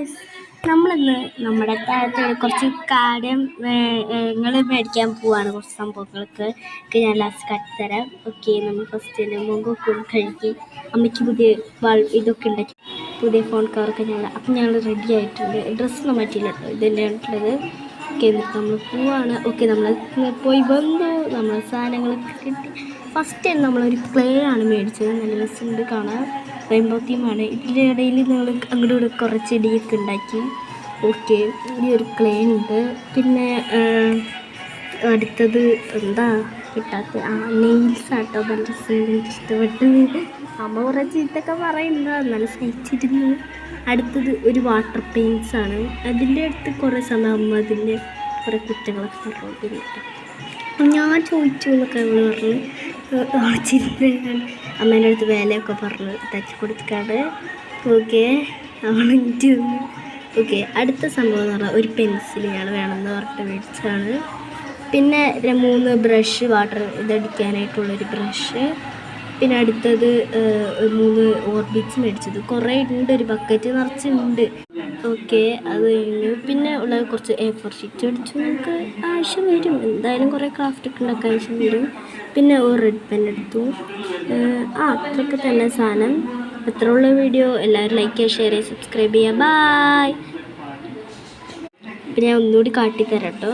Guys, നമ്മളിന്ന് നമ്മുടെ താഴത്തോടെ കുറച്ച് കാര്യം നിങ്ങൾ മേടിക്കാൻ പോവാണ്. കുറച്ച് സംഭവങ്ങൾക്ക് ഞാൻ ലാസ്റ്റ് കട്ടിത്തരാം. ഓക്കെ, നമ്മൾ ഫസ്റ്റ് തന്നെ മുഖമൊക്കെ കഴുകി അമ്മയ്ക്ക് പുതിയ ഇതൊക്കെ ഉണ്ടാക്കി പുതിയ ഫോൺ കവറൊക്കെ അപ്പം ഞങ്ങൾ റെഡി ആയിട്ടുണ്ട്. ഡ്രസ്സൊന്നും പറ്റിയില്ല കേട്ടോ, ഇത് തന്നെയാണുള്ളത്. ഓക്കെ, എന്നിട്ട് നമ്മൾ പോവാണ്. ഓക്കെ, നമ്മൾ പോയി വന്നു, നമ്മൾ സാധനങ്ങളൊക്കെ കിട്ടി. ഫസ്റ്റ് തന്നെ നമ്മളൊരു ക്ലേ ആണ് മേടിച്ചത്. നല്ല രസമുണ്ട് കാണാൻ, റെയിൻബോ തീമാണ്. ഇതിൻ്റെ ഇടയിൽ നമ്മൾ അങ്ങോട്ട് കൂടെ കുറച്ച് ചെടിയൊക്കെ ഉണ്ടാക്കി. ഓക്കെ, ഈ ഒരു ക്ലേ ഉണ്ട്. പിന്നെ അടുത്തത് എന്താ കിട്ടാത്ത നെയിൽസ് ആട്ടോ. നല്ല രസമുണ്ട്, എനിക്ക് ഇഷ്ടപ്പെട്ടു. അമ്മ കുറേ ചീത്തൊക്കെ പറയുന്നുണ്ട്, നല്ല സഹിച്ചിരുന്നു. അടുത്തത് ഒരു വാട്ടർ പെയിൻറ്റ്സ് ആണ്. അതിൻ്റെ അടുത്ത് കുറേ സമയം അമ്മ അതിൻ്റെ കുറേ കുറ്റങ്ങളൊക്കെ പറഞ്ഞുകൊണ്ടിരുന്നു. ഞാൻ ചോദിച്ചു എന്നൊക്കെ അവൾ പറഞ്ഞ് ചിരിക്കുകയാണ്. അമ്മേൻ്റെ അടുത്ത് വേലയൊക്കെ പറഞ്ഞ് തച്ച് കൊടുക്കാതെ. ഓക്കെ, അവളെനിക്ക് ഓക്കെ. അടുത്ത സംഭവം എന്ന് പറഞ്ഞാൽ ഒരു പെൻസിൽ ഞാൻ വേണമെന്ന് പറഞ്ഞിട്ട് മേടിച്ചതാണ്. പിന്നെ 3 ബ്രഷ്, വാട്ടർ ഇതടിക്കാനായിട്ടുള്ളൊരു ബ്രഷ്. പിന്നെ അടുത്തത് 3 ഓർബിറ്റ്സ് മേടിച്ചത്. കുറേ ഉണ്ട്, ഒരു ബക്കറ്റ് നിറച്ചുണ്ട്. ഓക്കെ, അത് കഴിഞ്ഞു. പിന്നെ ഉള്ള കുറച്ച് A4 ഷീറ്റ് അടിച്ചു. നമുക്ക് ആവശ്യം വരും, എന്തായാലും കുറേ ക്രാഫ്റ്റൊക്കെ ഉണ്ടാക്കാൻ ആവശ്യം വരും. പിന്നെ ഒരു റെഡ് പെൻ എടുത്തു. അത്രയൊക്കെ തന്നെ സാധനം. അത്രയുള്ള വീഡിയോ. എല്ലാവരും ലൈക്ക് ചെയ്യുക, ഷെയർ ചെയ്യുക, സബ്സ്ക്രൈബ് ചെയ്യുക. ബായ്. പിന്നെ ഞാൻ ഒന്നുകൂടി കാട്ടിത്തരാം കേട്ടോ.